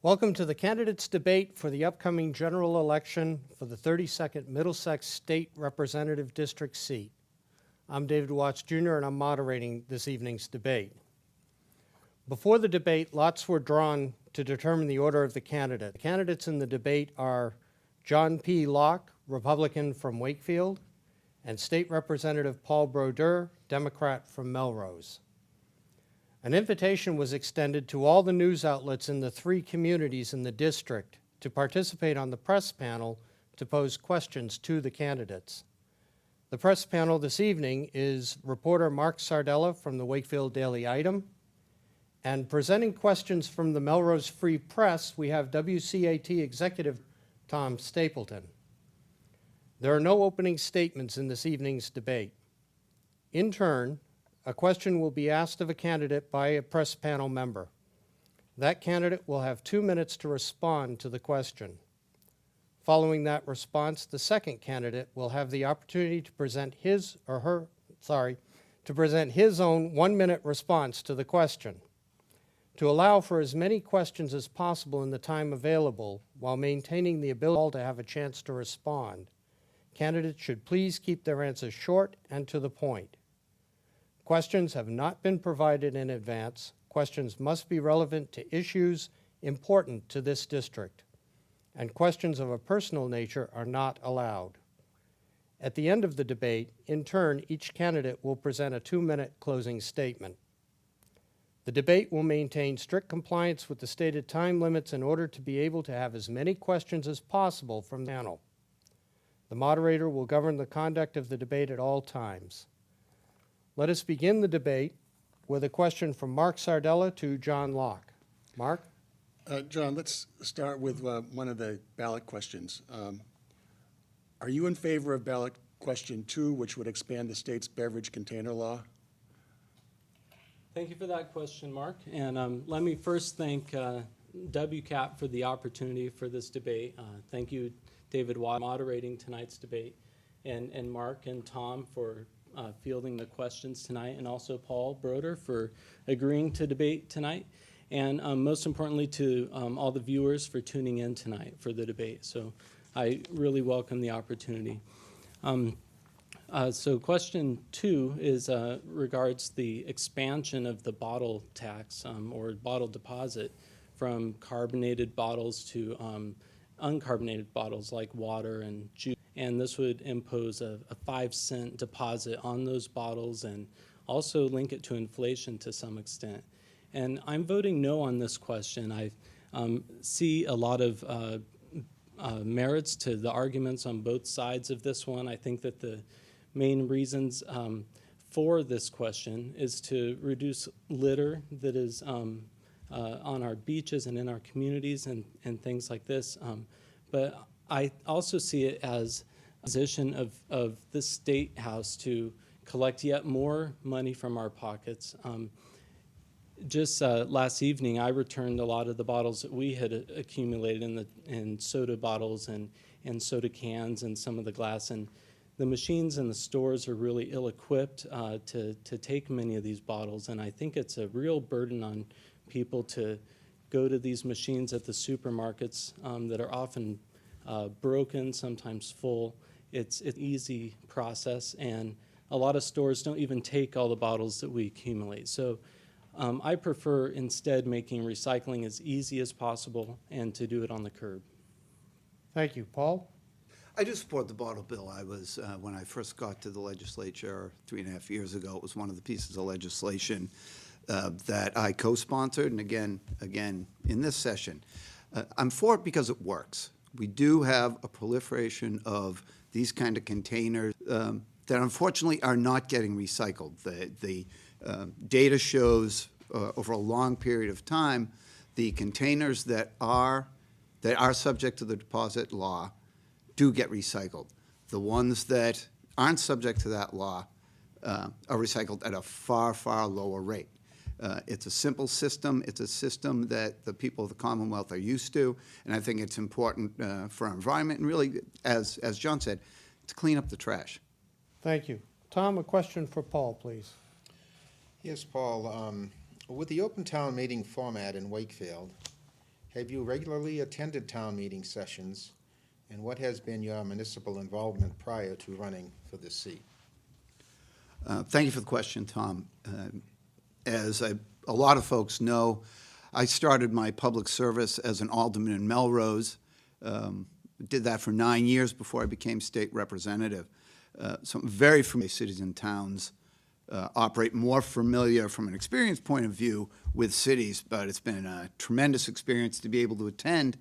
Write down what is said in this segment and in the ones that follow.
Welcome to the candidates debate for the upcoming general election for the 32nd Middlesex State Representative District seat. I'm David Watts Jr. and I'm moderating this evening's debate. Before the debate, lots were drawn to determine the order of the candidate. The candidates in the debate are John P. Locke, Republican from Wakefield, and State Representative Paul Brodeur, Democrat from Melrose. An invitation was extended to all the news outlets in the three communities in the district to participate on the press panel to pose questions to the candidates. The press panel this evening is reporter Mark Sardella from the Wakefield Daily Item, and presenting questions from the Melrose Free Press, we have WCAT Executive Tom Stapleton. There are no opening statements in this evening's debate. In turn, a question will be asked of a candidate by a press panel member. That candidate will have 2 minutes to respond to the question. Following that response, the second candidate will have the opportunity to present his own 1-minute response to the question. To allow for as many questions as possible in the time available while maintaining the ability to have a chance to respond, candidates should please keep their answers short and to the point. Questions have not been provided in advance. Questions must be relevant to issues important to this district, and questions of a personal nature are not allowed. At the end of the debate, in turn, each candidate will present a 2-minute closing statement. The debate will maintain strict compliance with the stated time limits in order to be able to have as many questions as possible from the panel. The moderator will govern the conduct of the debate at all times. Let us begin the debate with a question from Mark Sardella to John Locke. Mark? John, let's start with one of the ballot questions. Are you in favor of ballot question 2, which would expand the state's beverage container law? Thank you for that question, Mark. And let me first thank WCAT for the opportunity for this debate. Thank you, David Watt, moderating tonight's debate, and Mark and Tom for fielding the questions tonight, and also Paul Brodeur for agreeing to debate tonight, and most importantly to all the viewers for tuning in tonight for the debate. So I really welcome the opportunity. So question 2 is regards the expansion of the bottle tax or bottle deposit from carbonated bottles to uncarbonated bottles like water and juice. And this would impose a 5-cent deposit on those bottles and also link it to inflation to some extent. And I'm voting no on this question. I see a lot of merits to the arguments on both sides of this one. I think that the main reasons for this question is to reduce litter that is on our beaches and in our communities and things like this. But I also see it as a position of this state house to collect yet more money from our pockets. Just last evening, I returned a lot of the bottles that we had accumulated in soda bottles and soda cans and some of the glass. And the machines in the stores are really ill-equipped to take many of these bottles. And I think it's a real burden on people to go to these machines at the supermarkets that are often broken, sometimes full. It's an easy process, and a lot of stores don't even take all the bottles that we accumulate. So I prefer instead making recycling as easy as possible and to do it on the curb. Thank you. Paul? I do support the bottle bill. I was, when I first got to the legislature 3.5 years ago, it was one of the pieces of legislation that I co-sponsored, and again in this session. I'm for it because it works. We do have a proliferation of these kind of containers that unfortunately are not getting recycled. The data shows over a long period of time, the containers that are subject to the deposit law do get recycled. The ones that aren't subject to that law are recycled at a far, far lower rate. It's a simple system. It's a system that the people of the Commonwealth are used to, and I think it's important for our environment and really, as John said, to clean up the trash. Thank you. Tom, a question for Paul, please. Yes, Paul. With the open town meeting format in Wakefield, Have you regularly attended town meeting sessions, and what has been your municipal involvement prior to running for this seat? Thank you for the question, Tom. As a lot of folks know, I started my public service as an alderman in Melrose. Did that for 9 years before I became state representative. So I'm very familiar with cities and towns, operate more familiar from an experience point of view with cities, but it's been a tremendous experience to be able to attend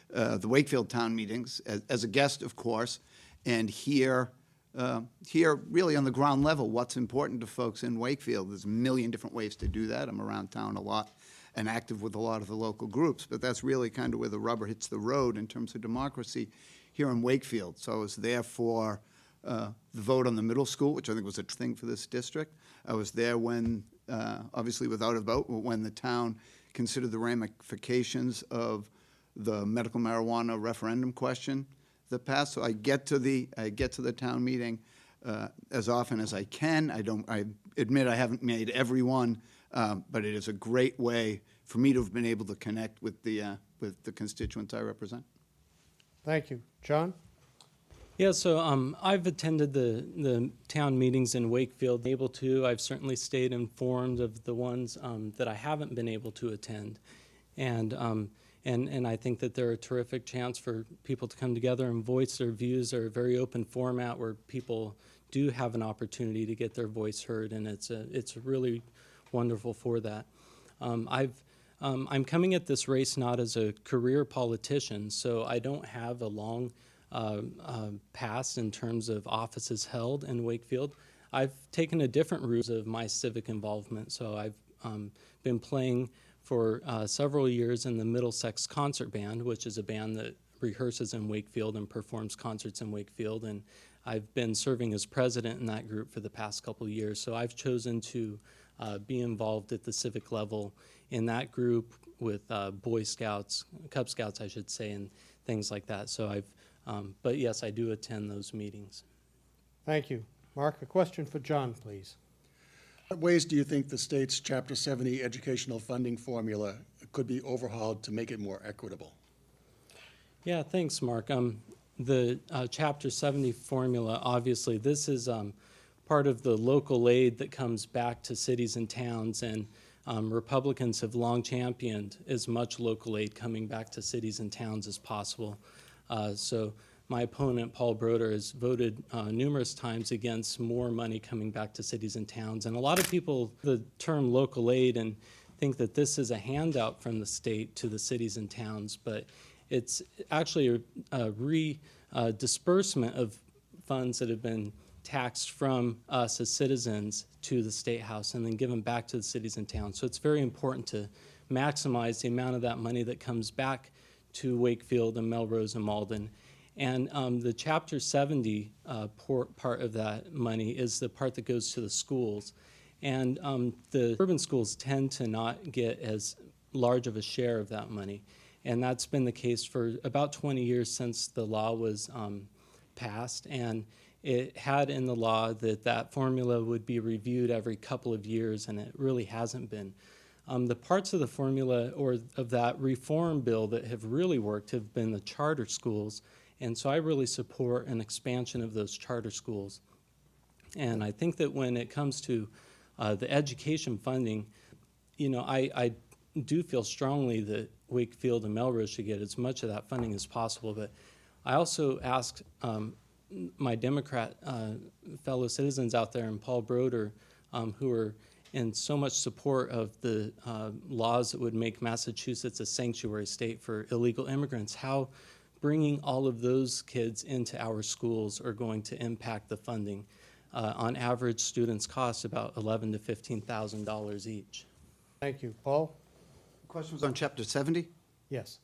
the Wakefield town meetings as a guest, of course, and hear really on the ground level what's important to folks in Wakefield. There's a million different ways to do that. I'm around town a lot and active with a lot of the local groups, but that's really kind of where the rubber hits the road in terms of democracy here in Wakefield. So I was there for the vote on the middle school, which I think was a thing for this district. I was there when, obviously without a vote, when the town considered the ramifications of the medical marijuana referendum question that passed. So I get to the town meeting as often as I can. I admit I haven't made every one, but it is a great way for me to have been able to connect with the constituents I represent. Thank you. John? Yeah, so I've attended the town meetings in Wakefield, able to. I've certainly stayed informed of the ones that I haven't been able to attend. And I think that they're a terrific chance for people to come together and voice their views. They're a very open format where people do have an opportunity to get their voice heard, and it's really wonderful for that. I'm coming at this race not as a career politician, so I don't have a long past in terms of offices held in Wakefield. I've taken a different route of my civic involvement, so I've been playing for several years in the Middlesex Concert Band, which is a band that rehearses in Wakefield and performs concerts in Wakefield, and I've been serving as president in that group for the past couple of years. So I've chosen to be involved at the civic level in that group with Boy Scouts, Cub Scouts, I should say, and things like that. So but yes, I do attend those meetings. Thank you. Mark, a question for John, please. What ways do you think the state's Chapter 70 educational funding formula could be overhauled to make it more equitable? Yeah, thanks, Mark. The Chapter 70 formula, obviously, this is part of the local aid that comes back to cities and towns, and Republicans have long championed as much local aid coming back to cities and towns as possible. So my opponent, Paul Brodeur, has voted numerous times against more money coming back to cities and towns. And a lot of people, the term local aid, and think that this is a handout from the state to the cities and towns, but it's actually a disbursement of funds that have been taxed from us as citizens to the State House and then given back to the cities and towns. So it's very important to maximize the amount of that money that comes back to Wakefield and Melrose and Malden. And the Chapter 70 part of that money is the part that goes to the schools. And the urban schools tend to not get as large of a share of that money. And that's been the case for about 20 years since the law was passed. And it had in the law that formula would be reviewed every couple of years, and it really hasn't been. The parts of the formula or of that reform bill that have really worked have been the charter schools, and so I really support an expansion of those charter schools. And I think that when it comes to the education funding, you know, I do feel strongly that Wakefield and Melrose should get as much of that funding as possible, but I also asked my Democrat fellow citizens out there and Paul Brodeur, who are in so much support of the laws that would make Massachusetts a sanctuary state for illegal immigrants, how bringing all of those kids into our schools are going to impact the funding. On average, students cost about $11,000 to $15,000 each. Thank you. Paul? The question was on Chapter 70? Yes.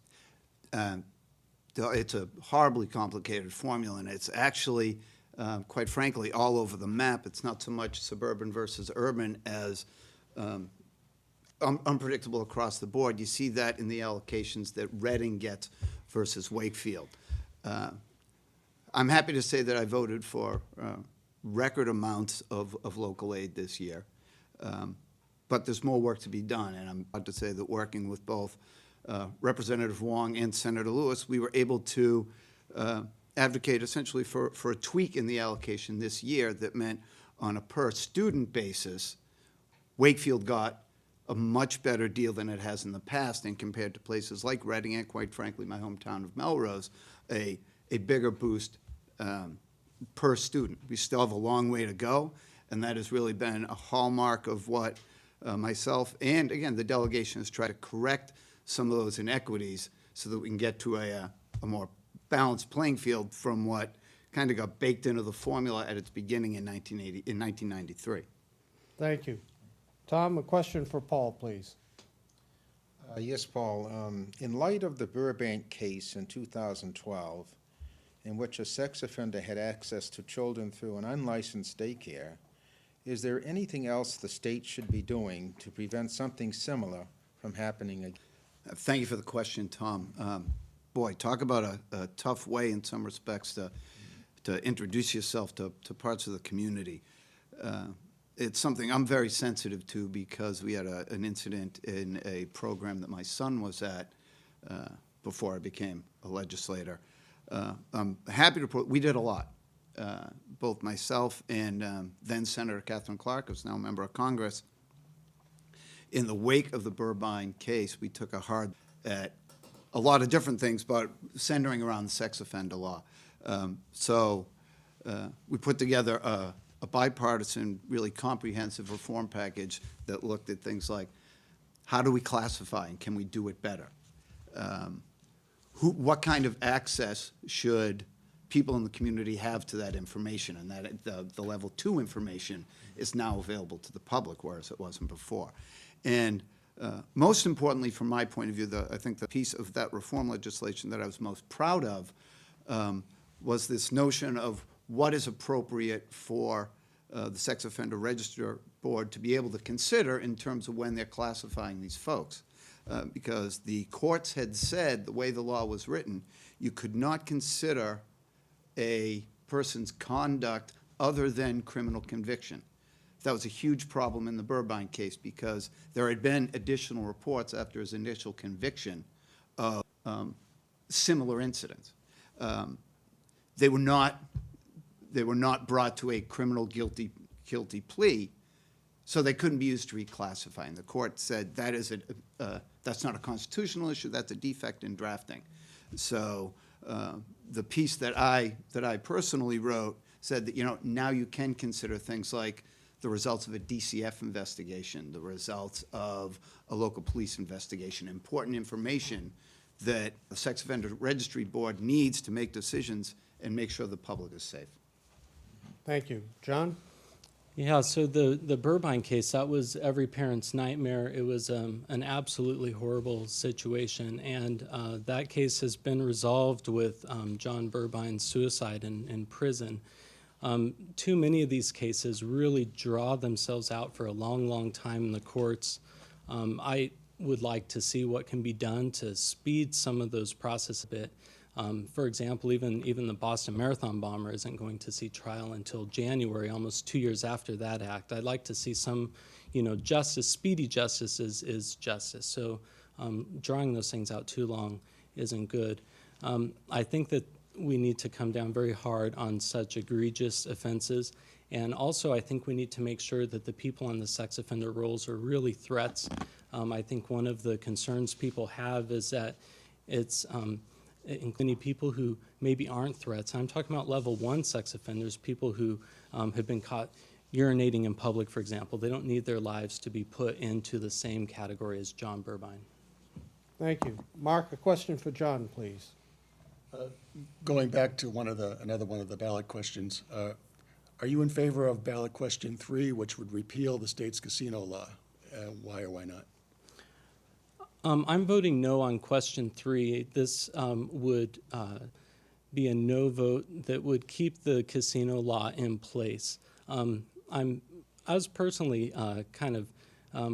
It's a horribly complicated formula, and it's actually, quite frankly, all over the map. It's not so much suburban versus urban as unpredictable across the board. You see that in the allocations that Reading gets versus Wakefield. I'm happy to say that I voted for record amounts of local aid this year, but there's more work to be done, and I'm proud to say that working with both Representative Wong and Senator Lewis, we were able to advocate essentially for a tweak in the allocation this year that meant on a per-student basis, Wakefield got a much better deal than it has in the past, and compared to places like Reading and, quite frankly, my hometown of Melrose, a bigger boost per student. We still have a long way to go, and that has really been a hallmark of what myself and, again, the delegation has tried to correct some of those inequities so that we can get to a more balanced playing field from what kind of got baked into the formula at its beginning in 1993. Thank you. Tom, a question for Paul, please. Yes, Paul. In light of the Burbank case in 2012, in which a sex offender had access to children through an unlicensed daycare, is there anything else the state should be doing to prevent something similar from happening again? Thank you for the question, Tom. Boy, talk about a tough way in some respects to introduce yourself to parts of the community. It's something I'm very sensitive to because we had an incident in a program that my son was at before I became a legislator. I'm happy to report we did a lot. Both myself and then Senator Catherine Clark, who's now a member of Congress. In the wake of the Burbine case, we took a hard at a lot of different things, but centering around the sex offender law. So we put together a bipartisan, really comprehensive reform package that looked at things like how do we classify and can we do it better? What kind of access should people in the community have to that information, and that the level 2 information is now available to the public, whereas it wasn't before. And most importantly, from my point of view, I think the piece of that reform legislation that I was most proud of was this notion of what is appropriate for the Sex Offender Register Board to be able to consider in terms of when they're classifying these folks. Because the courts had said, the way the law was written, you could not consider a person's conduct other than criminal conviction. That was a huge problem in the Burbine case because there had been additional reports after his initial conviction of similar incidents. They were not brought to a criminal guilty plea, so they couldn't be used to reclassify. And the court said that is that's not a constitutional issue. That's a defect in drafting. So the piece that I personally wrote said that now you can consider things like the results of a DCF investigation, the results of a local police investigation, important information that the Sex Offender Registry Board needs to make decisions and make sure the public is safe. Thank you. John? Yeah, so the Burbine case, that was every parent's nightmare. It was an absolutely horrible situation, and that case has been resolved with John Burbine's suicide in prison. Too many of these cases really draw themselves out for a long, long time in the courts. I would like to see what can be done to speed some of those processes a bit. For example, even the Boston Marathon bomber isn't going to see trial until January, almost 2 years after that act. I'd like to see some, justice. Speedy justice is justice. So drawing those things out too long isn't good. I think that we need to come down very hard on such egregious offenses. And also, I think we need to make sure that the people on the sex offender rolls are really threats. I think one of the concerns people have is that it's including people who maybe aren't threats. I'm talking about level 1 sex offenders, people who have been caught urinating in public, for example. They don't need their lives to be put into the same category as John Burbine. Thank you. Mark, a question for John, please. Going back to another one of the ballot questions, are you in favor of ballot question 3, which would repeal the state's casino law? Why or why not? I'm voting no on question 3. This would be a no vote that would keep the casino law in place. I was personally kind of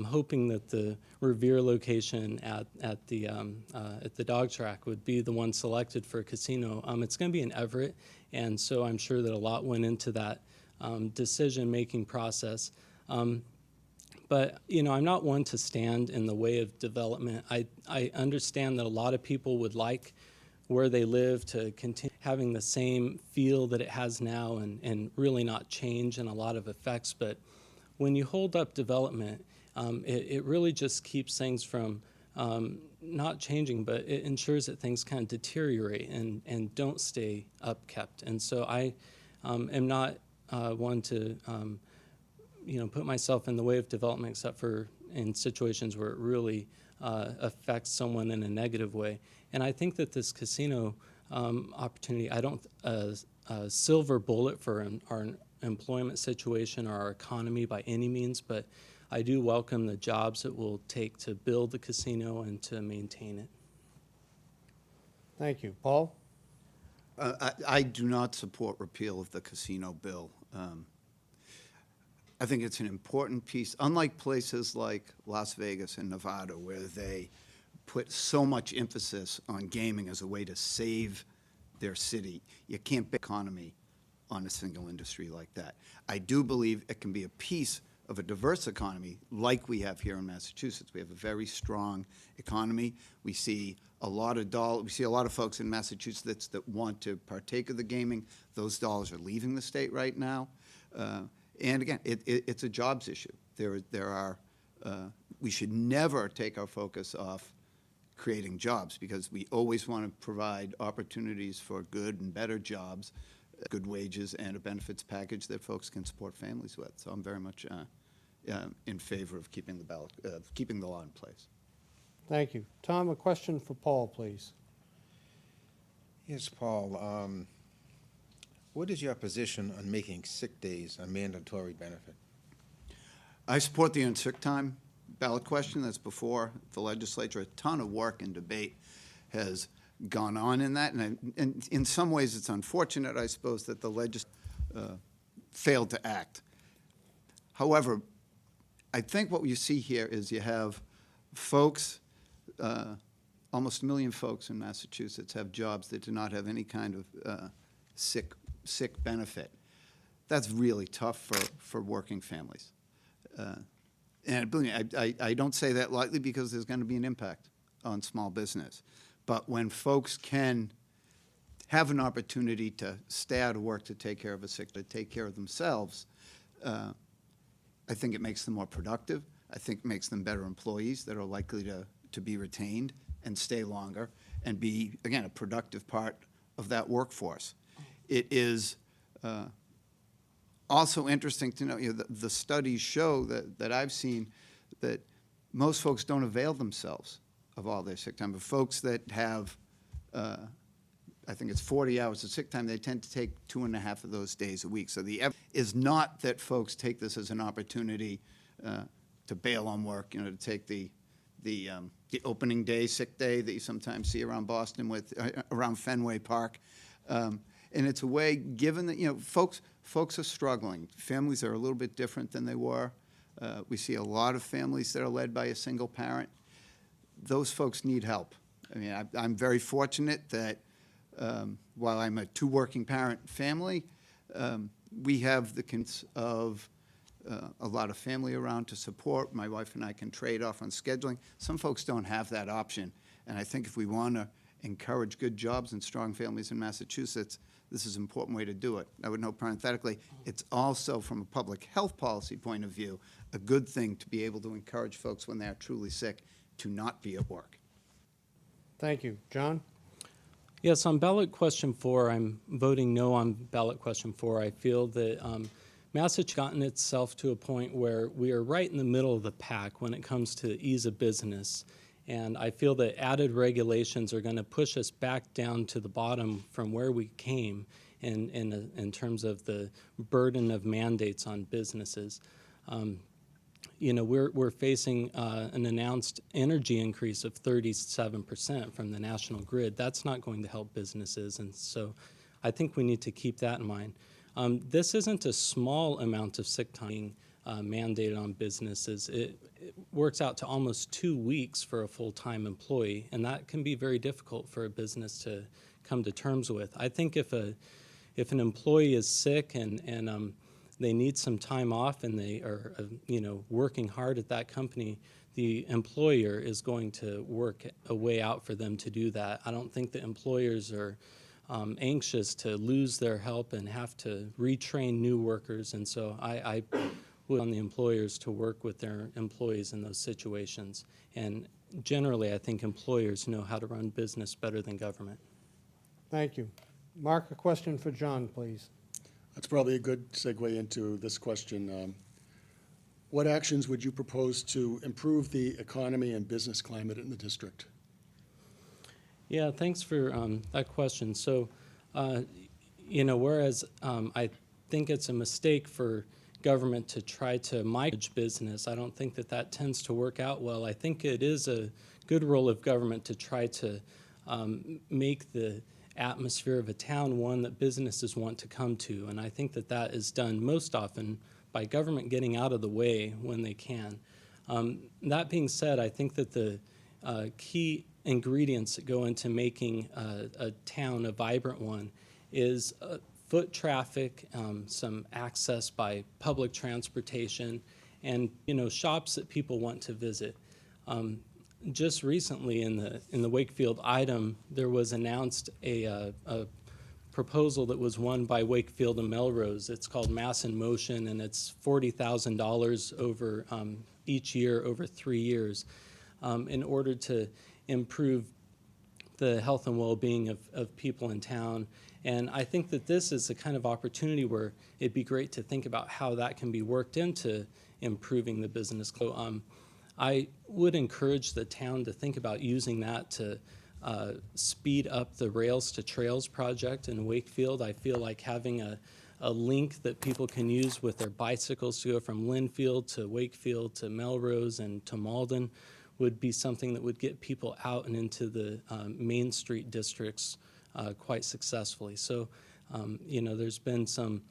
hoping that the Revere location at the dog track would be the one selected for a casino. It's going to be in Everett, and so I'm sure that a lot went into that decision-making process. But, I'm not one to stand in the way of development. I understand that a lot of people would like where they live to continue having the same feel that it has now and really not change in a lot of effects. But when you hold up development, it really just keeps things from not changing, but it ensures that things kind of deteriorate and don't stay upkept. And so I am not one to put myself in the way of development, except for in situations where it really affects someone in a negative way. And I think that this casino opportunity, I don't a silver bullet for our employment situation or our economy by any means, but I do welcome the jobs it will take to build the casino and to maintain it. Thank you. Paul? I do not support repeal of the casino bill. I think it's an important piece, unlike places like Las Vegas and Nevada, where they put so much emphasis on gaming as a way to save their city. You can't bet economy on a single industry like that. I do believe it can be a piece of a diverse economy like we have here in Massachusetts. We have a very strong economy. We see a lot of folks in Massachusetts that want to partake of the gaming. Those dollars are leaving the state right now. And again, it's a jobs issue. We should never take our focus off creating jobs, because we always want to provide opportunities for good and better jobs, good wages, and a benefits package that folks can support families with. So I'm very much in favor of keeping the law in place. Thank you. Tom, a question for Paul, please. Yes, Paul. What is your position on making sick days a mandatory benefit? I support the earned sick time ballot question that's before the legislature. A ton of work and debate has gone on in that, and in some ways it's unfortunate, I suppose, that the legislature failed to act. However, I think what you see here is you have folks, almost 1 million folks in Massachusetts have jobs that do not have any kind of sick benefit. That's really tough for working families. And believe me, I don't say that lightly, because there's going to be an impact on small business. But when folks can have an opportunity to stay out of work to take care of to take care of themselves, I think it makes them more productive. I think it makes them better employees that are likely to be retained and stay longer and be, again, a productive part of that workforce. It is also interesting to know, the studies show that I've seen that most folks don't avail themselves of all their sick time. But folks that have, I think it's 40 hours of sick time, they tend to take 2.5 of those days a week. So the evidence is not that folks take this as an opportunity to bail on work, to take the opening day, sick day that you sometimes see around Boston around Fenway Park. And it's a way, given that, folks are struggling. Families are a little bit different than they were. We see a lot of families that are led by a single parent. Those folks need help. I mean, I'm very fortunate that while I'm a 2 working parent family, we have the kinds of a lot of family around to support. My wife and I can trade off on scheduling. Some folks don't have that option. And I think if we want to encourage good jobs and strong families in Massachusetts, this is an important way to do it. I would note parenthetically, it's also, from a public health policy point of view, a good thing to be able to encourage folks when they're truly sick to not be at work. Thank you. John? Yes, on ballot question 4, I'm voting no on ballot question 4. I feel that Massachusetts has gotten itself to a point where we are right in the middle of the pack when it comes to ease of business. And I feel that added regulations are going to push us back down to the bottom from where we came in terms of the burden of mandates on businesses. We're facing an announced energy increase of 37% from the national grid. That's not going to help businesses, and so I think we need to keep that in mind. This isn't a small amount of sick time mandated on businesses. It works out to almost 2 weeks for a full-time employee, and that can be very difficult for a business to come to terms with. I think if an employee is sick and they need some time off and they are, working hard at that company, the employer is going to work a way out for them to do that. I don't think the employers are anxious to lose their help and have to retrain new workers, and so I would on the employers to work with their employees in those situations. And generally, I think employers know how to run business better than government. Thank you. Mark, a question for John, please. That's probably a good segue into this question. What actions would you propose to improve the economy and business climate in the district? Yeah, thanks for that question. So, whereas I think it's a mistake for government to try to micromanage business, I don't think that that tends to work out well. I think it is a good role of government to try to make the atmosphere of a town one that businesses want to come to, and I think that that is done most often by government getting out of the way when they can. That being said, I think that the key ingredients that go into making a town a vibrant one is foot traffic, some access by public transportation, and shops that people want to visit. Just recently in the Wakefield item, there was announced a proposal that was won by Wakefield and Melrose. It's called Mass in Motion, and it's $40,000 over each year over 3 years in order to improve the health and well-being of people in town. And I think that this is the kind of opportunity where it'd be great to think about how that can be worked into improving the business. So I would encourage the town to think about using that to speed up the Rails to Trails project in Wakefield. I feel like having a link that people can use with their bicycles to go from Linfield to Wakefield to Melrose and to Malden would be something that would get people out and into the Main Street districts quite successfully. So, there's been some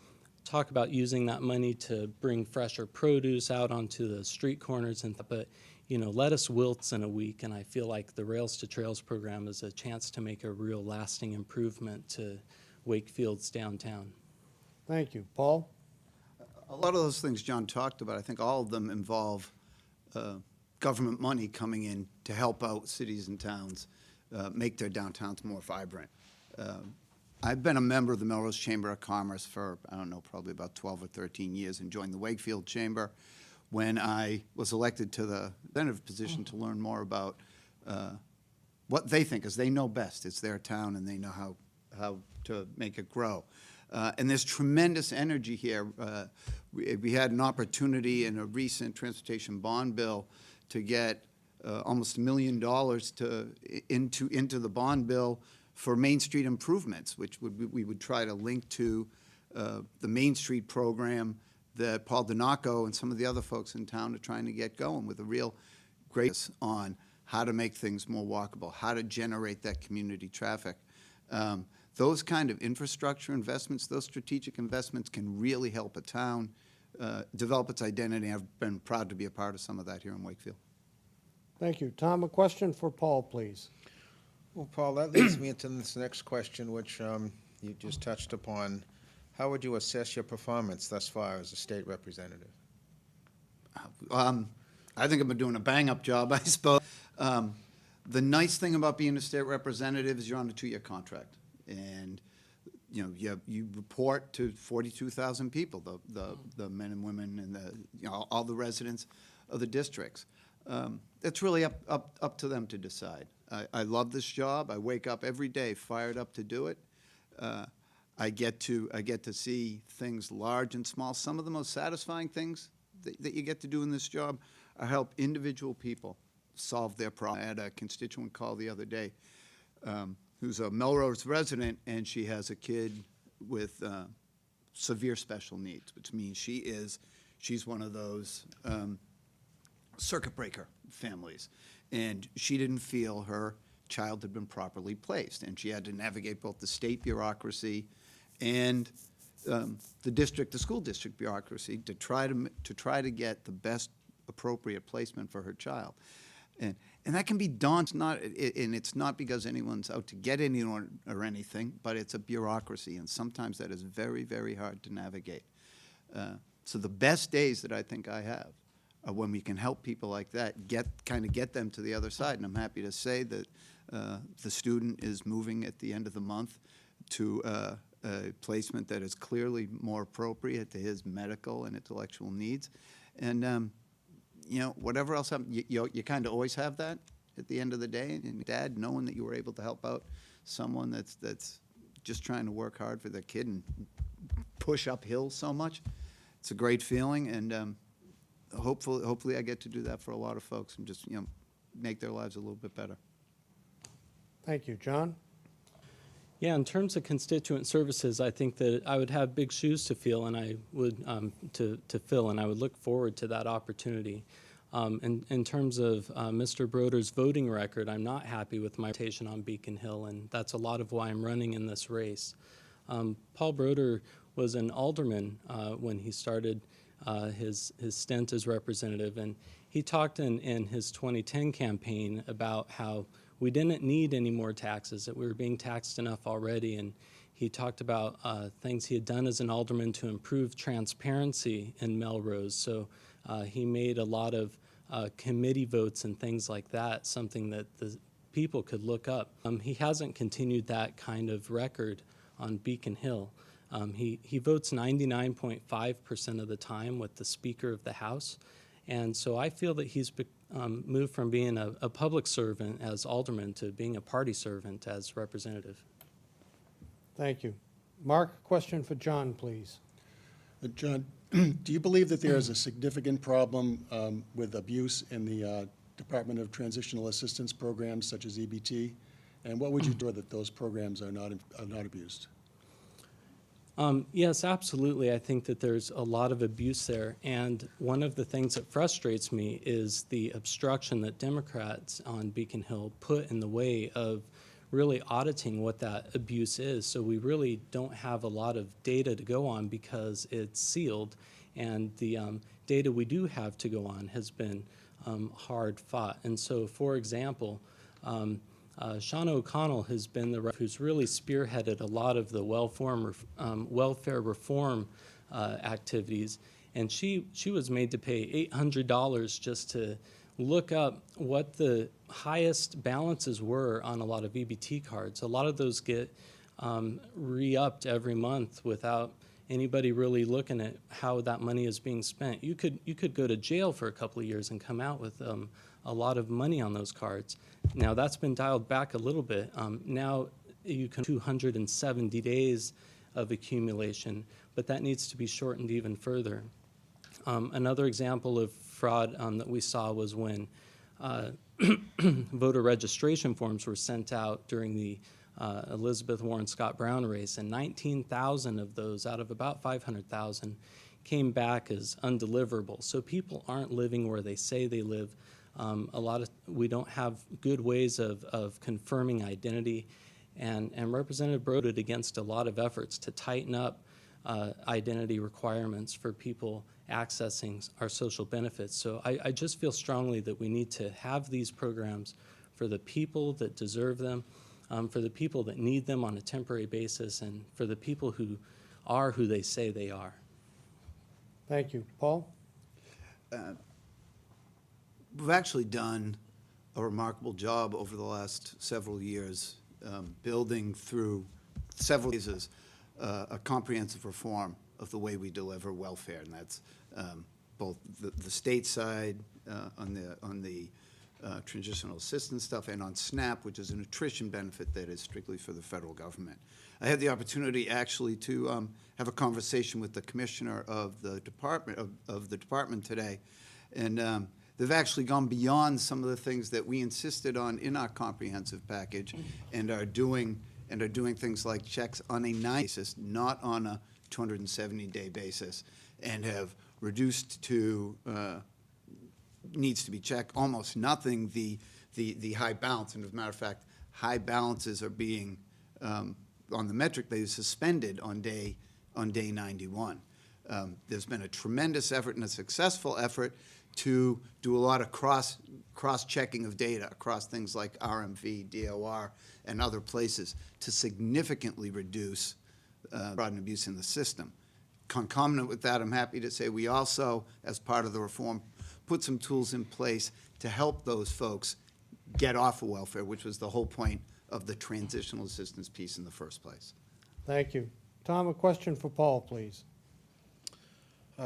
talk about using that money to bring fresher produce out onto the street corners, but lettuce wilts in a week, and I feel like the Rails to Trails program is a chance to make a real lasting improvement to Wakefield's downtown. Thank you. Paul? A lot of those things John talked about, I think all of them involve government money coming in to help out cities and towns make their downtowns more vibrant. I've been a member of the Melrose Chamber of Commerce for, I don't know, probably about 12 or 13 years, and joined the Wakefield Chamber when I was elected to the representative position to learn more about what they think, because they know best. It's their town, and they know how to make it grow. And there's tremendous energy here. We had an opportunity in a recent transportation bond bill to get almost $1 million into the bond bill for Main Street improvements, which we would try to link to the Main Street program that Paul Donaco and some of the other folks in town are trying to get going, with a real great on how to make things more walkable, how to generate that community traffic. Those kind of infrastructure investments, those strategic investments can really help a town develop its identity. I've been proud to be a part of some of that here in Wakefield. Thank you. Tom, a question for Paul, please. Well, Paul, that leads me into this next question, which you just touched upon. How would you assess your performance thus far as a state representative? I think I've been doing a bang-up job, I suppose. The nice thing about being a state representative is you're on a 2-year contract, and you report to 42,000 people, the men and women and all the residents of the districts. It's really up to them to decide. I love this job. I wake up every day fired up to do it. I get to see things large and small. Some of the most satisfying things that you get to do in this job are help individual people solve their problem. I had a constituent call the other day who's a Melrose resident, and she has a kid with severe special needs, which means she's one of those circuit breaker families, and she didn't feel her child had been properly placed, and she had to navigate both the state bureaucracy and the school district bureaucracy to try to get the best appropriate placement for her child, and that can be daunting. It's not because anyone's out to get anyone or anything, but it's a bureaucracy, and sometimes that is very, very hard to navigate. So the best days that I think I have are when we can help people like that get them to the other side. And I'm happy to say that the student is moving at the end of the month to a placement that is clearly more appropriate to his medical and intellectual needs. And you know, whatever else happens, you kind of always have that at the end of the day. And Dad, knowing that you were able to help out someone that's just trying to work hard for their kid and push uphill so much, it's a great feeling. And hopefully I get to do that for a lot of folks and just, you know, make their lives a little bit better. Thank you. John? Yeah, in terms of constituent services, I think that I would have big shoes to fill, and I would to fill, and I would look forward to that opportunity. In terms of Mr. Brodeur's voting record, I'm not happy with my rotation on Beacon Hill, and that's a lot of why I'm running in this race. Paul Brodeur was an alderman when he started his stint as representative, and he talked in his 2010 campaign about how we didn't need any more taxes, that we were being taxed enough already, and he talked about things he had done as an alderman to improve transparency in Melrose. So he made a lot of committee votes and things like that, something that the people could look up. He hasn't continued that kind of record on Beacon Hill. He votes 99.5% of the time with the Speaker of the House. And so I feel that he's moved from being a public servant as alderman to being a party servant as representative. Thank you. Mark, question for John, please. John, do you believe that there is a significant problem with abuse in the Department of Transitional Assistance programs such as EBT? And what would you do that those programs are not abused? Yes, absolutely. I think that there's a lot of abuse there. And one of the things that frustrates me is the obstruction that Democrats on Beacon Hill put in the way of really auditing what that abuse is. So we really don't have a lot of data to go on because it's sealed. And the data we do have to go on has been hard fought. And so, for example, Sean O'Connell has been the rep who's really spearheaded a lot of the welfare reform activities, and she was made to pay $800 just to look up what the highest balances were on a lot of EBT cards. A lot of those get re-upped every month without anybody really looking at how that money is being spent. You could go to jail for a couple of years and come out with a lot of money on those cards. Now that's been dialed back a little bit. Now you can 270 days of accumulation, but that needs to be shortened even further. Another example of fraud that we saw was when voter registration forms were sent out during the Elizabeth Warren Scott Brown race, and 19,000 of those out of about 500,000 came back as undeliverable. So people aren't living where they say they live. We don't have good ways of confirming identity, and Representative Brodeur did against a lot of efforts to tighten up identity requirements for people accessing our social benefits. So I just feel strongly that we need to have these programs for the people that deserve them, for the people that need them on a temporary basis, and for the people who are who they say they are. Thank you. Paul? We've actually done a remarkable job over the last several years building through several phases a comprehensive reform of the way we deliver welfare, and that's both the state side on the transitional assistance stuff and on SNAP, which is a nutrition benefit that is strictly for the federal government. I had the opportunity actually to have a conversation with the commissioner of the department today, and they've actually gone beyond some of the things that we insisted on in our comprehensive package, and are doing things like checks on a 90 basis, not on a 270-day basis, and have reduced to needs to be checked almost nothing the high balance. And as a matter of fact, high balances are being on the metric they suspended on day 91. There's been a tremendous effort and a successful effort to do a lot of cross-checking of data across things like RMV, DOR, and other places to significantly reduce fraud and abuse in the system. Concomitant with that, I'm happy to say we also, as part of the reform, put some tools in place to help those folks get off of welfare, which was the whole point of the transitional assistance piece in the first place. Thank you. Tom, a question for Paul, please.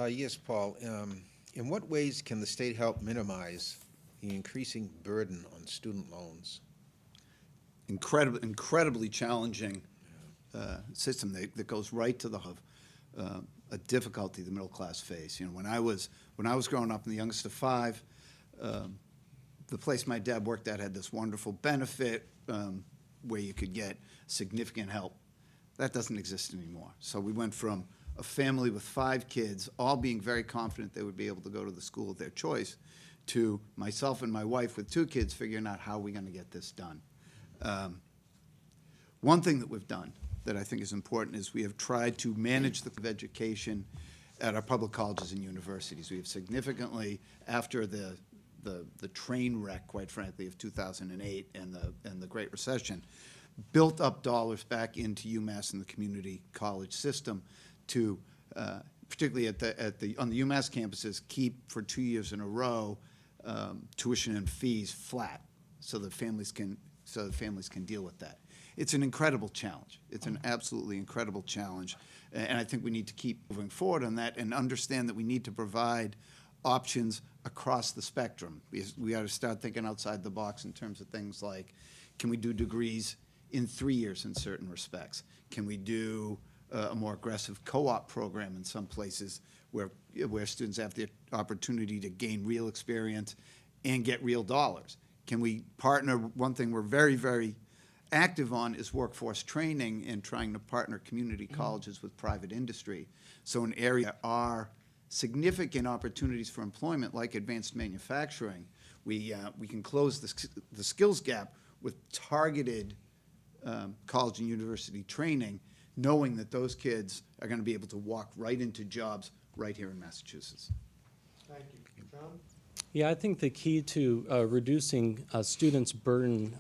Yes, Paul. In what ways can the state help minimize the increasing burden on student loans? Incredibly challenging system that goes right to the a difficulty the middle class face. You know, when I was growing up and the youngest of five, the place my dad worked at had this wonderful benefit where you could get significant help. That doesn't exist anymore. So we went from a family with 5 kids, all being very confident they would be able to go to the school of their choice, to myself and my wife with 2 kids figuring out how are we going to get this done. One thing that we've done that I think is important is we have tried to manage the education at our public colleges and universities. We have significantly, after the train wreck, quite frankly, of 2008 and the Great Recession, built up dollars back into UMass and the community college system to, particularly on the UMass campuses, keep for 2 years in a row tuition and fees flat, so that families can deal with that. It's an incredible challenge. It's an absolutely incredible challenge, and I think we need to keep moving forward on that and understand that we need to provide options across the spectrum. We got to start thinking outside the box in terms of things like, can we do degrees in 3 years in certain respects? Can we do a more aggressive co-op program in some places where students have the opportunity to gain real experience and get real dollars? Can we partner? One thing we're very, very active on is workforce training and trying to partner community colleges with private industry. So an area are significant opportunities for employment, like advanced manufacturing, we can close the skills gap with targeted college and university training, knowing that those kids are going to be able to walk right into jobs right here in Massachusetts. Thank you. John? Yeah, I think the key to reducing students' burden,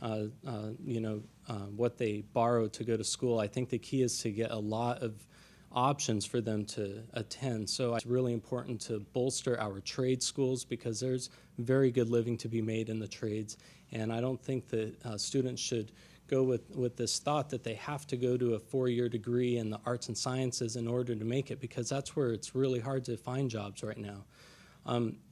what they borrow to go to school, I think the key is to get a lot of options for them to attend. So it's really important to bolster our trade schools because there's very good living to be made in the trades. And I don't think that students should go with this thought that they have to go to a 4-year degree in the arts and sciences in order to make it, because that's where it's really hard to find jobs right now.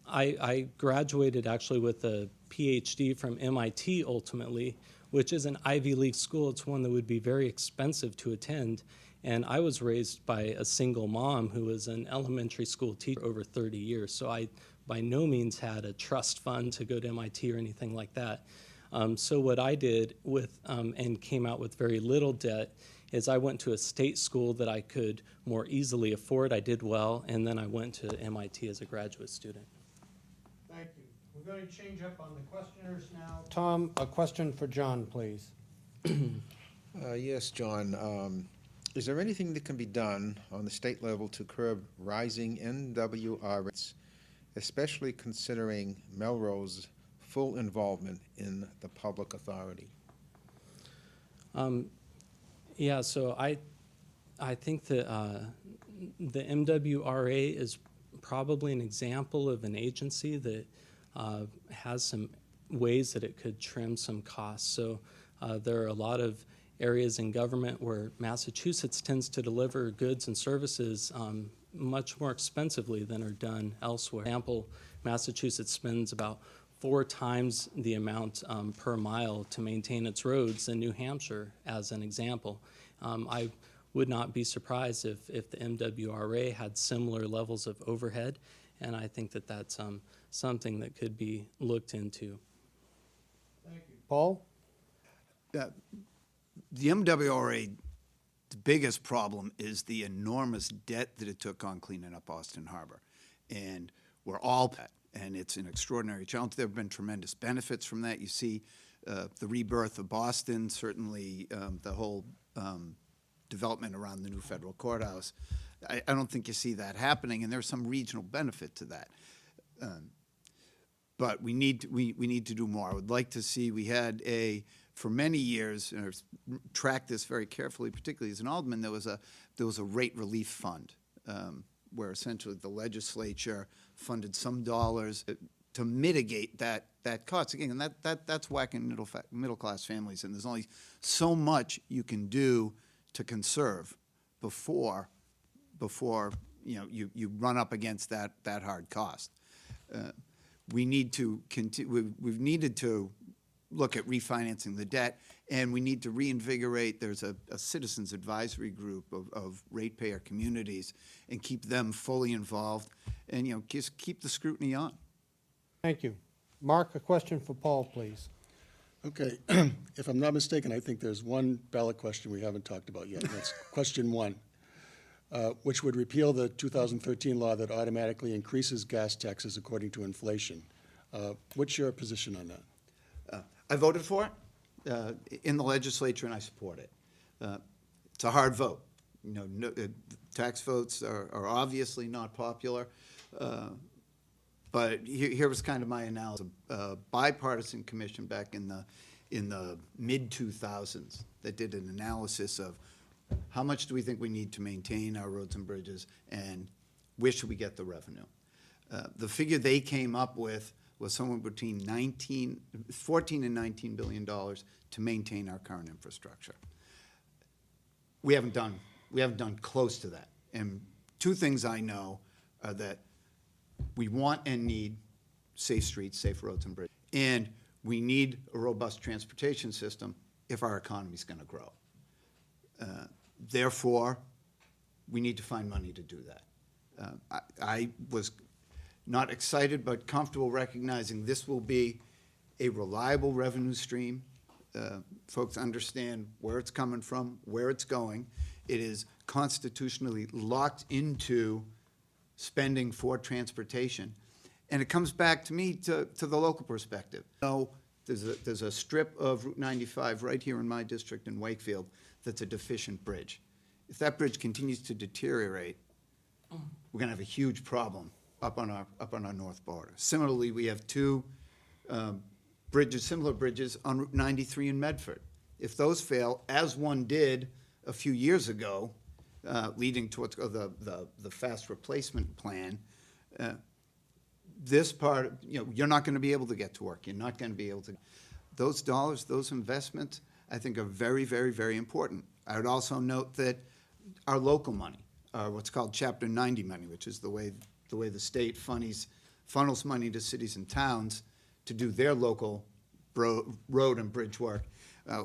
I graduated actually with a PhD from MIT ultimately, which is an Ivy League school. It's one that would be very expensive to attend. And I was raised by a single mom who was an elementary school teacher over 30 years. So I by no means had a trust fund to go to MIT or anything like that. So what I did with, and came out with very little debt, is I went to a state school that I could more easily afford. I did well, and then I went to MIT as a graduate student. Thank you. We're going to change up on the questioners now. Tom, a question for John, please. Yes, John. Is there anything that can be done on the state level to curb rising MWR rates, especially considering Melrose full involvement in the public authority? Yeah, so I think that the MWRA is probably an example of an agency that has some ways that it could trim some costs. So there are a lot of areas in government where Massachusetts tends to deliver goods and services much more expensively than are done elsewhere. For example, Massachusetts spends about 4 times the amount per mile to maintain its roads than New Hampshire, as an example. I would not be surprised if the MWRA had similar levels of overhead, and I think that that's something that could be looked into. Thank you. Paul? The MWRA, the biggest problem is the enormous debt that it took on cleaning up Boston Harbor. And we're all that, and it's an extraordinary challenge. There have been tremendous benefits from that. You see the rebirth of Boston, certainly the whole development around the new federal courthouse. I don't think you see that happening, and there's some regional benefit to that. But we need to do more. I would like to see, we had for many years, and I've tracked this very carefully, particularly as an alderman, there was a rate relief fund where essentially the legislature funded some dollars to mitigate that cost. Again, and that's whacking middle-class families, and there's only so much you can do to conserve before you run up against that hard cost. We need to we've needed to look at refinancing the debt, and we need to reinvigorate. There's a citizens advisory group of ratepayer communities, and keep them fully involved, and just keep the scrutiny on. Thank you. Mark, a question for Paul, please. Okay, if I'm not mistaken, I think there's one ballot question we haven't talked about yet, and that's question 1, which would repeal the 2013 law that automatically increases gas taxes according to inflation. What's your position on that? I voted for it in the legislature, and I support it. It's a hard vote. Tax votes are obviously not popular, but here was kind of my analysis. A bipartisan commission back in the mid-2000s that did an analysis of how much do we think we need to maintain our roads and bridges, and where should we get the revenue. The figure they came up with was somewhere between 14 and $19 billion to maintain our current infrastructure. We haven't done close to that. And two things I know are that we want and need safe streets, safe roads and bridges, and we need a robust transportation system if our economy is going to grow. Therefore, we need to find money to do that. I was not excited, but comfortable recognizing this will be a reliable revenue stream. Folks understand where it's coming from, where it's going. It is constitutionally locked into spending for transportation. And it comes back to me to the local perspective. There's a strip of Route 95 right here in my district in Wakefield that's a deficient bridge. If that bridge continues to deteriorate, we're going to have a huge problem up on our north border. Similarly, we have two similar bridges on Route 93 in Medford. If those fail, as one did a few years ago, leading towards the fast replacement plan, this part, you're not going to be able to get to work. You're not going to be able to. Those dollars, those investments, I think are very, very, very important. I would also note that our local money, what's called Chapter 90 money, which is the way the state funnels money to cities and towns to do their local road and bridge work.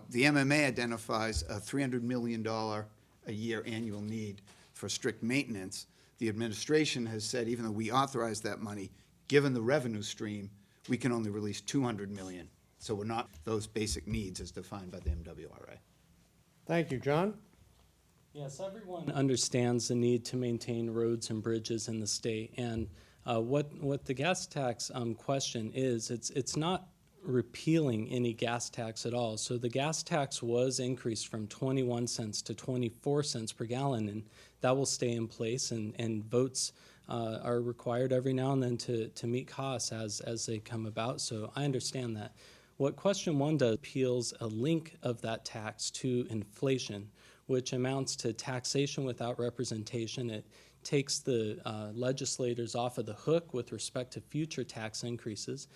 The MMA identifies a $300 million a year annual need for strict maintenance. The administration has said, even though we authorize that money, given the revenue stream, we can only release $200 million. So we're not those basic needs as defined by the MWRA. Thank you. John? Yes, everyone understands the need to maintain roads and bridges in the state. And what the gas tax question is, it's not repealing any gas tax at all. So the gas tax was increased from 21 cents to 24 cents per gallon, and that will stay in place, and votes are required every now and then to meet costs as they come about. So I understand that. What question 1 does appeals a link of that tax to inflation, which amounts to taxation without representation. It takes the legislators off of the hook with respect to future tax increases,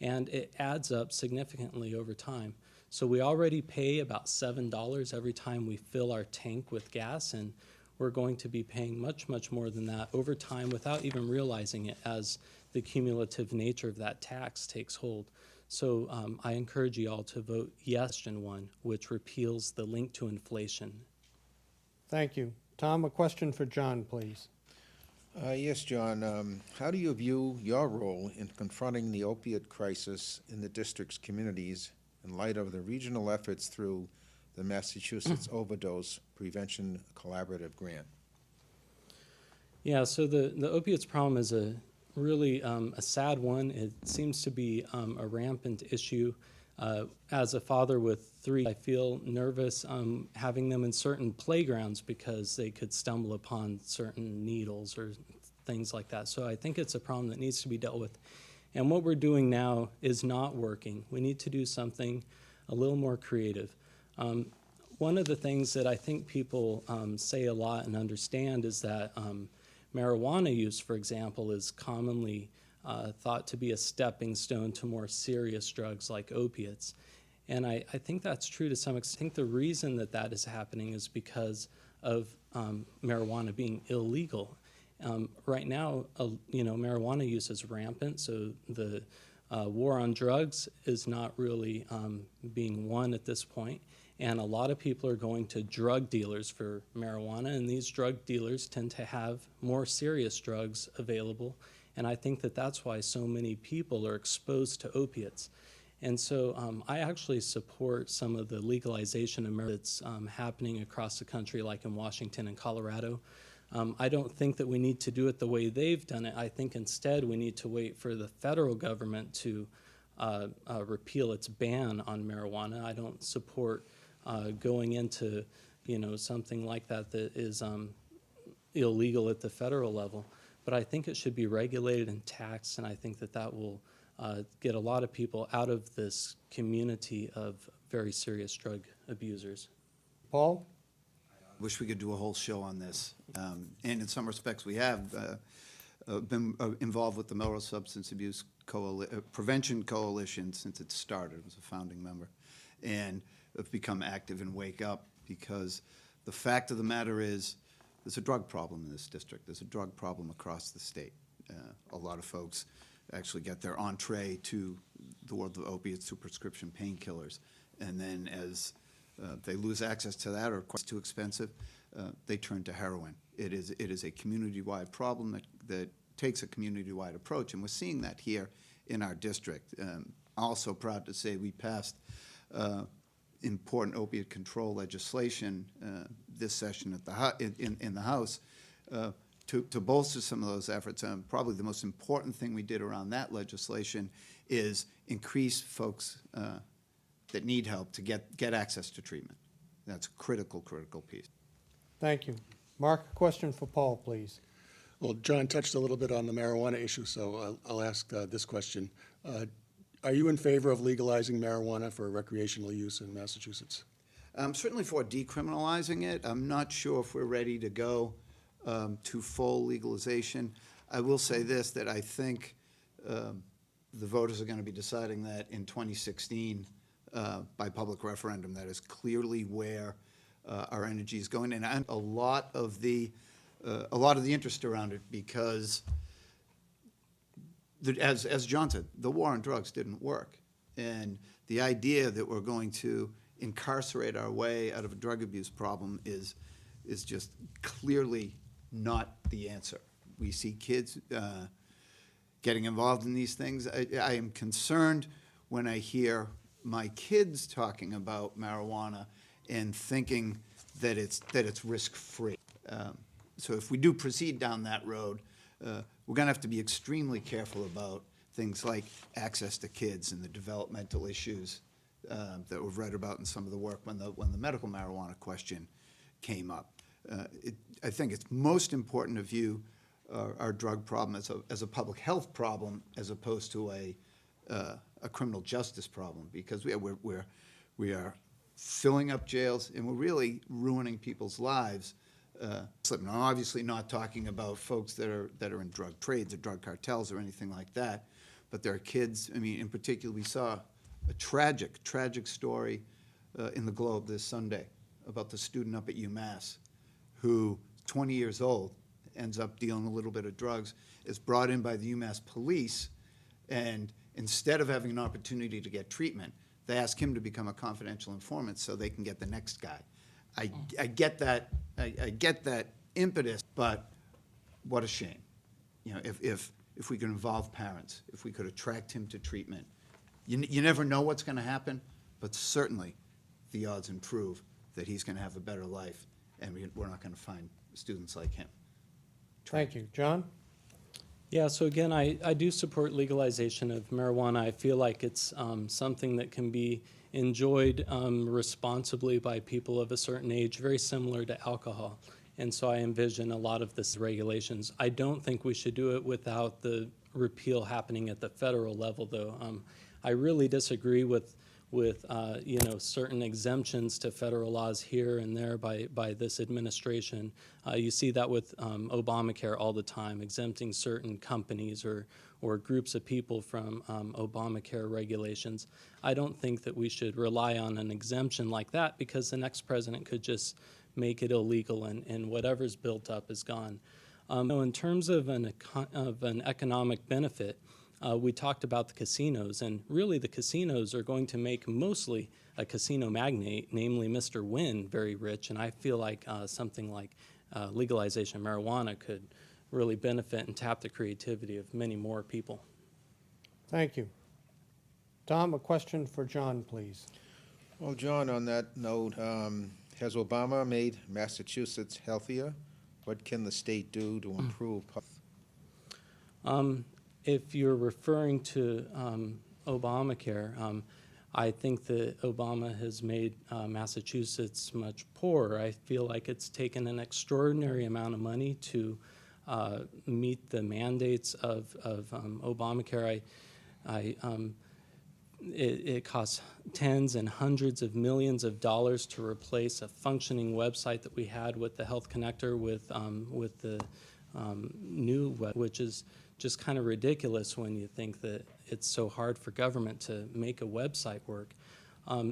and it adds up significantly over time. So we already pay about $7 every time we fill our tank with gas, and we're going to be paying much, much more than that over time without even realizing it as the cumulative nature of that tax takes hold. So I encourage you all to vote yes on 1, which repeals the link to inflation. Thank you. Tom, a question for John, please. Yes, John. How do you view your role in confronting the opiate crisis in the district's communities in light of the regional efforts through the Massachusetts Overdose Prevention Collaborative Grant? Yeah, so the opiates problem is a really a sad one. It seems to be a rampant issue. As a father with 3, I feel nervous having them in certain playgrounds because they could stumble upon certain needles or things like that. So I think it's a problem that needs to be dealt with. And what we're doing now is not working. We need to do something a little more creative. One of the things that I think people say a lot and understand is that marijuana use, for example, is commonly thought to be a stepping stone to more serious drugs like opiates. And I think that's true to some extent. I think the reason that that is happening is because of marijuana being illegal. Right now, marijuana use is rampant, so the war on drugs is not really being won at this point. And a lot of people are going to drug dealers for marijuana, and these drug dealers tend to have more serious drugs available. And I think that that's why so many people are exposed to opiates. And so I actually support some of the legalization of marijuana that's happening across the country, like in Washington and Colorado. I don't think that we need to do it the way they've done it. I think instead we need to wait for the federal government to repeal its ban on marijuana. I don't support going into something like that that is illegal at the federal level. But I think it should be regulated and taxed, and I think that that will get a lot of people out of this community of very serious drug abusers. Paul? Wish we could do a whole show on this. And in some respects, we have been involved with the Melrose Substance Abuse Prevention Coalition since it started. I was a founding member. And have become active in Wake Up, because the fact of the matter is there's a drug problem in this district. There's a drug problem across the state. A lot of folks actually get their entree to the world of opiates through prescription painkillers. And then as they lose access to that, or it's too expensive, they turn to heroin. It is a community-wide problem that takes a community-wide approach, and we're seeing that here in our district. Also proud to say we passed important opiate control legislation this session at in the House to bolster some of those efforts. Probably the most important thing we did around that legislation is increase folks that need help to get access to treatment. That's a critical piece. Thank you. Mark, a question for Paul, please. Well, John touched a little bit on the marijuana issue, so I'll ask this question. Are you in favor of legalizing marijuana for recreational use in Massachusetts? I'm certainly for decriminalizing it. I'm not sure if we're ready to go to full legalization. I will say this, that I think the voters are going to be deciding that in 2016 by public referendum. That is clearly where our energy is going, and a lot of the interest around it, because as John said, the war on drugs didn't work. And the idea that we're going to incarcerate our way out of a drug abuse problem is just clearly not the answer. We see kids getting involved in these things. I am concerned when I hear my kids talking about marijuana and thinking that it's risk-free. So if we do proceed down that road, we're going to have to be extremely careful about things like access to kids and the developmental issues that we've read about in some of the work when the medical marijuana question came up. I think it's most important to view our drug problem as a public health problem as opposed to a criminal justice problem, because we are filling up jails and we're really ruining people's lives. I'm obviously not talking about folks that are in drug trades or drug cartels or anything like that, but there are kids. I mean, in particular, we saw a tragic story in the Globe this Sunday about the student up at UMass who, 20 years old, ends up dealing a little bit of drugs, is brought in by the UMass police, and instead of having an opportunity to get treatment, they ask him to become a confidential informant so they can get the next guy. I get that. I get that impetus, but what a shame. You know, if we could involve parents, if we could attract him to treatment, you never know what's going to happen, but certainly the odds improve that he's going to have a better life, and we're not going to find students like him. Thank you. John? Yeah, so again, I do support legalization of marijuana. I feel like it's something that can be enjoyed responsibly by people of a certain age, very similar to alcohol. And so I envision a lot of this regulations. I don't think we should do it without the repeal happening at the federal level, though. I really disagree with with certain exemptions to federal laws here and there by this administration. You see that with Obamacare all the time, exempting certain companies or groups of people from Obamacare regulations. I don't think that we should rely on an exemption like that, because the next president could just make it illegal, and whatever's built up is gone. In terms of an economic benefit, we talked about the casinos, and really the casinos are going to make mostly a casino magnate, namely Mr. Wynn, very rich, and I feel like something like legalization of marijuana could really benefit and tap the creativity of many more people. Thank you. Tom, a question for John, please. Well, John, on that note, has Obama made Massachusetts healthier? What can the state do to improve? If you're referring to Obamacare, I think that Obama has made Massachusetts much poorer. I feel like it's taken an extraordinary amount of money to meet the mandates of Obamacare. It costs tens and hundreds of millions of dollars to replace a functioning website that we had with the Health Connector with the new web, which is just kind of ridiculous when you think that it's so hard for government to make a website work.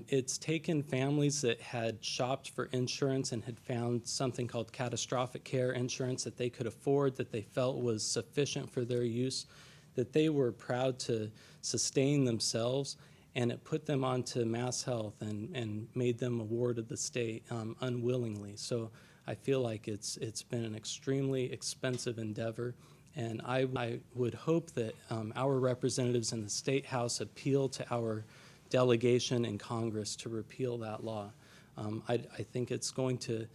It's taken families that had shopped for insurance and had found something called catastrophic care insurance that they could afford, that they felt was sufficient for their use, that they were proud to sustain themselves, and it put them onto Mass Health and made them a ward of the state unwillingly. So I feel like it's been an extremely expensive endeavor, and I would hope that our representatives in the State House appeal to our delegation in Congress to repeal that law. I think it's going to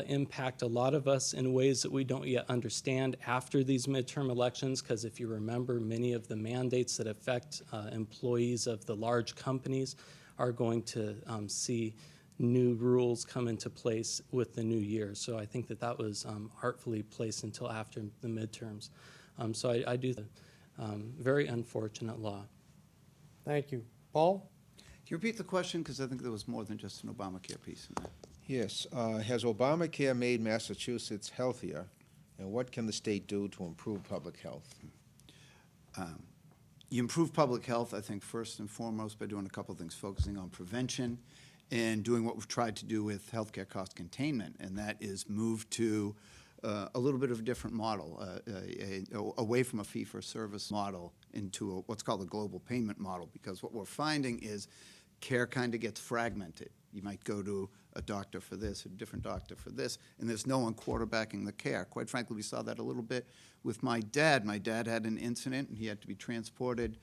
impact a lot of us in ways that we don't yet understand after these midterm elections, because if you remember, many of the mandates that affect employees of the large companies are going to see new rules come into place with the new year. So I think that was artfully placed until after the midterms. So I do the very unfortunate law. Thank you. Paul? Can you repeat the question? Because I think there was more than just an Obamacare piece in there. Yes. Has Obamacare made Massachusetts healthier? And what can the state do to improve public health? You improve public health, I think, first and foremost by doing a couple of things, focusing on prevention and doing what we've tried to do with healthcare cost containment, and that is move to a little bit of a different model, away from a fee-for-service model into what's called a global payment model, because what we're finding is care kind of gets fragmented. You might go to a doctor for this, a different doctor for this, and there's no one quarterbacking the care. Quite frankly, we saw that a little bit with my dad. My dad had an incident, and he had to be transported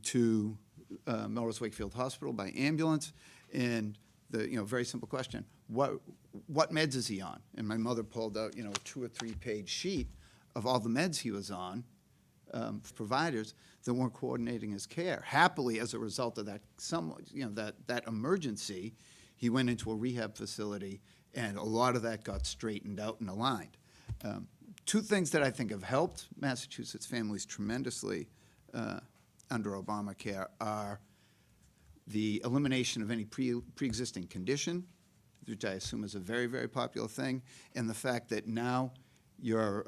to Melrose Wakefield Hospital by ambulance, and the very simple question: what meds is he on? And my mother pulled out a 2 or 3 page sheet of all the meds he was on, providers that weren't coordinating his care. Happily, as a result of that, that emergency, he went into a rehab facility, and a lot of that got straightened out and aligned. 2 things that I think have helped Massachusetts families tremendously under Obamacare are the elimination of any pre-existing condition, which I assume is a very, very popular thing, and the fact that now your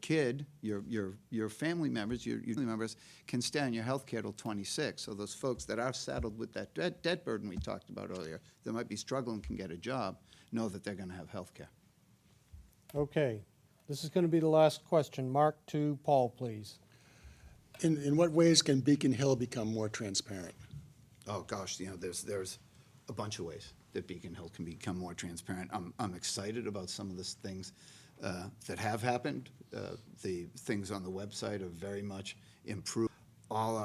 kid, your family members, your family members can stay on your health care till 26. So those folks that are saddled with that debt burden we talked about earlier, that might be struggling, can get a job, know that they're going to have health care. Okay. This is going to be the last question. Mark to Paul, please. In what ways can Beacon Hill become more transparent? Oh gosh, there's a bunch of ways that Beacon Hill can become more transparent. I'm excited about some of the things that have happened. The things on the website are very much improved. All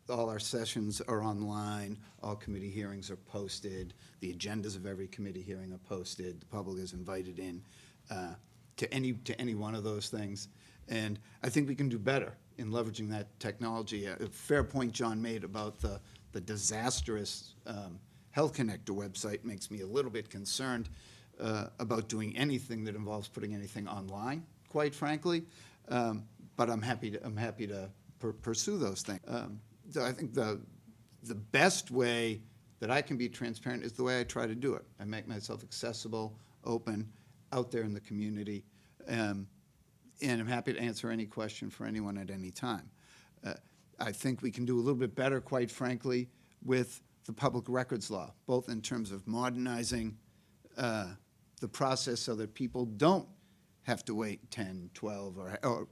our sessions are online. All committee hearings are posted. The agendas of every committee hearing are posted. The public is invited in to any one of those things. And I think we can do better in leveraging that technology. A fair point John made about the disastrous Health Connector website makes me a little bit concerned about doing anything that involves putting anything online, quite frankly. But I'm happy to pursue those things. I think the the best way that I can be transparent is the way I try to do it. I make myself accessible, open, out there in the community, and I'm happy to answer any question for anyone at any time. I think we can do a little bit better, quite frankly, with the public records law, both in terms of modernizing the process so that people don't have to wait 10, 12, or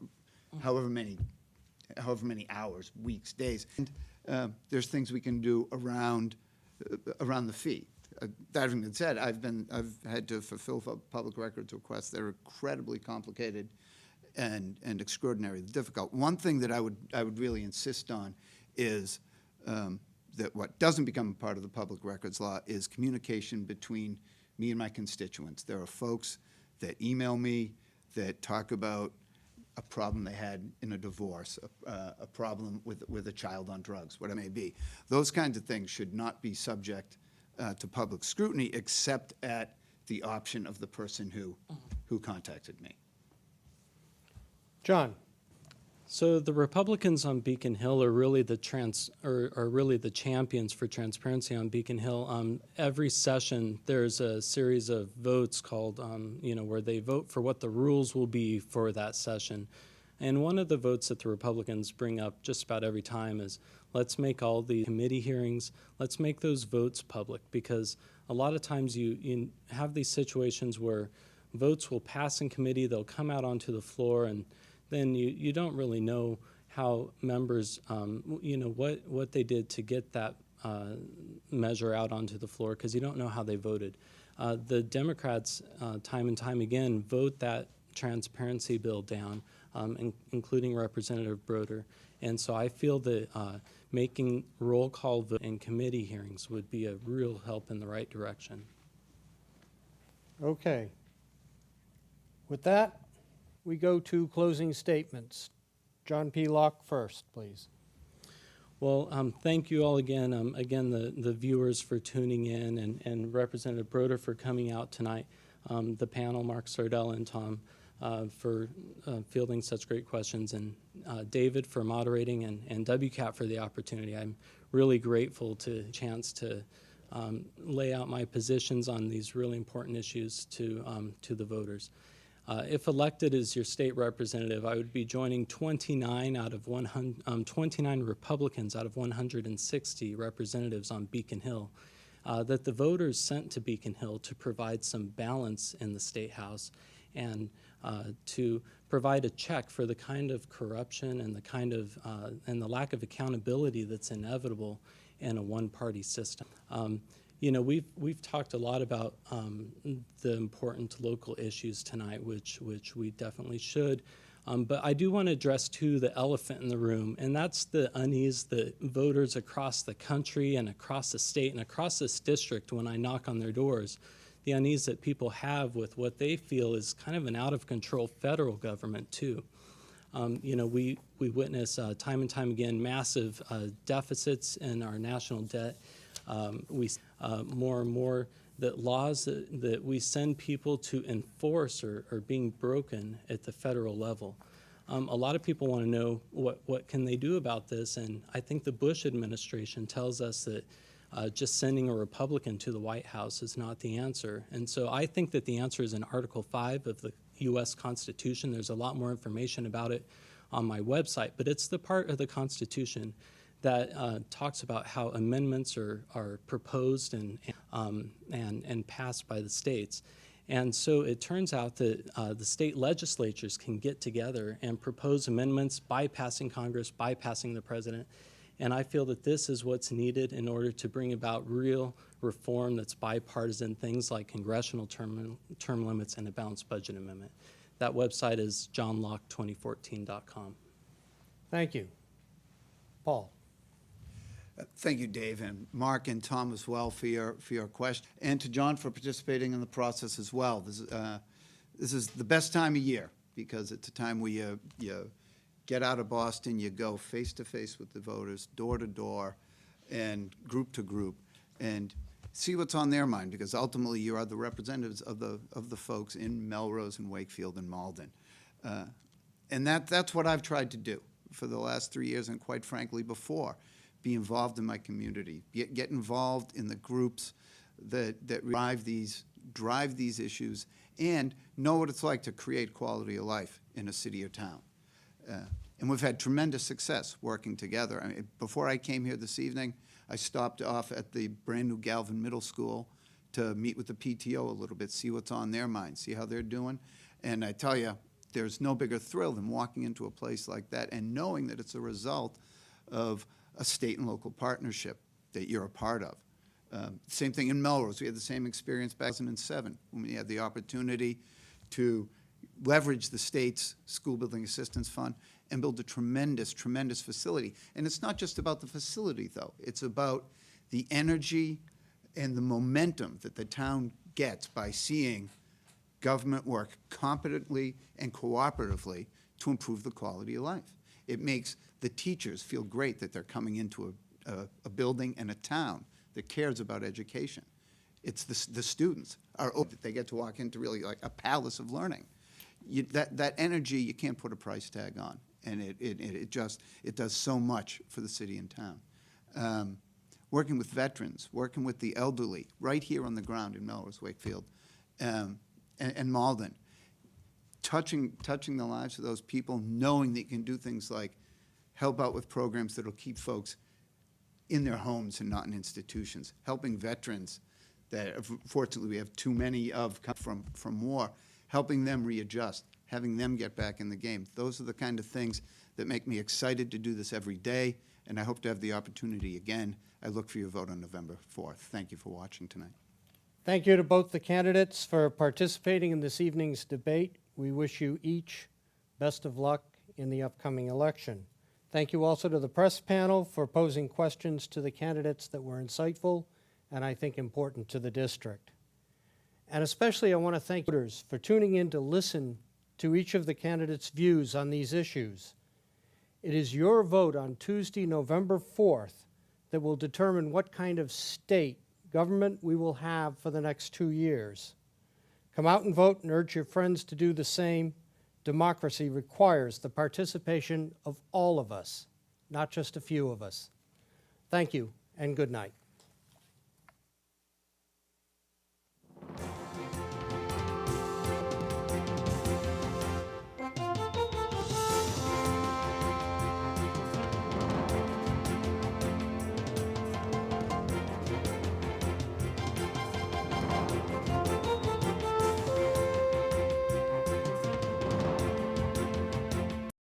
however many hours, weeks, days. And there's things we can do around the fee. That having been said, I've had to fulfill public records requests that are incredibly complicated and extraordinarily difficult. One thing that I would really insist on is that what doesn't become a part of the public records law is communication between me and my constituents. There are folks that email me that talk about a problem they had in a divorce, a problem with a child on drugs, what it may be. Those kinds of things should not be subject to public scrutiny except at the option of the person who contacted me. John? So the Republicans on Beacon Hill are really the champions for transparency on Beacon Hill. Every session, there's a series of votes called, where they vote for what the rules will be for that session. And one of the votes that the Republicans bring up just about every time is, let's make all the committee hearings, let's make those votes public, because a lot of times you have these situations where votes will pass in committee, they'll come out onto the floor, and then you don't really know how members, what they did to get that measure out onto the floor, because you don't know how they voted. The Democrats, time and time again, vote that transparency bill down, including Representative Brodeur. And so I feel that making roll call vote and committee hearings would be a real help in the right direction. Okay. With that, we go to closing statements. John P. Locke first, please. Well, thank you all again. Again, the viewers for tuning in, and Representative Brodeur for coming out tonight. The panel, Mark Sardell and Tom, for fielding such great questions, and David for moderating, and WCAT for the opportunity. I'm really grateful to the chance to lay out my positions on these really important issues to the voters. If elected as your state representative, I would be joining 29 Republicans out of 160 representatives on Beacon Hill that the voters sent to Beacon Hill to provide some balance in the State House and to provide a check for the kind of corruption and the kind of and the lack of accountability that's inevitable in a one-party system. We've talked a lot about the important local issues tonight, which we definitely should. But I do want to address, too, the elephant in the room, and that's the unease that voters across the country and across the state and across this district, when I knock on their doors, the unease that people have with what they feel is kind of an out-of-control federal government, too. We witness time and time again massive deficits in our national debt. We more and more that laws that we send people to enforce are being broken at the federal level. A lot of people want to know what can they do about this, and I think the Bush administration tells us that just sending a Republican to the White House is not the answer. And so I think that the answer is in Article 5 of the U.S. Constitution. There's a lot more information about it on my website, but it's the part of the Constitution that talks about how amendments are proposed and passed by the states. And so it turns out that the state legislatures can get together and propose amendments bypassing Congress, bypassing the president. And I feel that this is what's needed in order to bring about real reform that's bipartisan, things like congressional term limits and a balanced budget amendment. That website is johnlocke2014.com. Thank you. Paul? Thank you, Dave, and Mark and Tom as well for your question, and to John for participating in the process as well. This is the best time of year because it's a time where you get out of Boston, you go face to face with the voters, door to door, and group to group, and see what's on their mind, because ultimately you are the representatives of the folks in Melrose and Wakefield and Malden, and that's what I've tried to do for the last 3 years, and quite frankly before. be involved in my community, get involved in the groups that drive these issues, and know what it's like to create quality of life in a city or town. And we've had tremendous success working together. I mean, before I came here this evening, I stopped off at the brand-new Galvin Middle School to meet with the PTO a little bit, see what's on their mind, see how they're doing. And I tell you, there's no bigger thrill than walking into a place like that and knowing that it's a result of a state and local partnership that you're a part of. Same thing in Melrose. We had the same experience back in 2007 when we had the opportunity to leverage the state's school building assistance fund and build a tremendous, tremendous facility. And it's not just about the facility, though. It's about the energy and the momentum that the town gets by seeing government work competently and cooperatively to improve the quality of life. It makes the teachers feel great that they're coming into a building and a town that cares about education. It's the students that they get to walk into really like a palace of learning. That energy you can't put a price tag on, and it does so much for the city and town. Working with veterans, working with the elderly, right here on the ground in Melrose, Wakefield, and Malden, touching the lives of those people, knowing that you can do things like help out with programs that will keep folks in their homes and not in institutions, helping veterans that fortunately we have too many of from war, helping them readjust, having them get back in the game. Those are the kind of things that make me excited to do this every day, and I hope to have the opportunity again. I look for your vote on November 4th. Thank you for watching tonight. Thank you to both the candidates for participating in this evening's debate. We wish you each best of luck in the upcoming election. Thank you also to the press panel for posing questions to the candidates that were insightful and I think important to the district. And especially I want to thank voters for tuning in to listen to each of the candidates' views on these issues. It is your vote on Tuesday, November 4th, that will determine what kind of state government we will have for the next 2 years. Come out and vote and urge your friends to do the same. Democracy requires the participation of all of us, not just a few of us. Thank you and good night.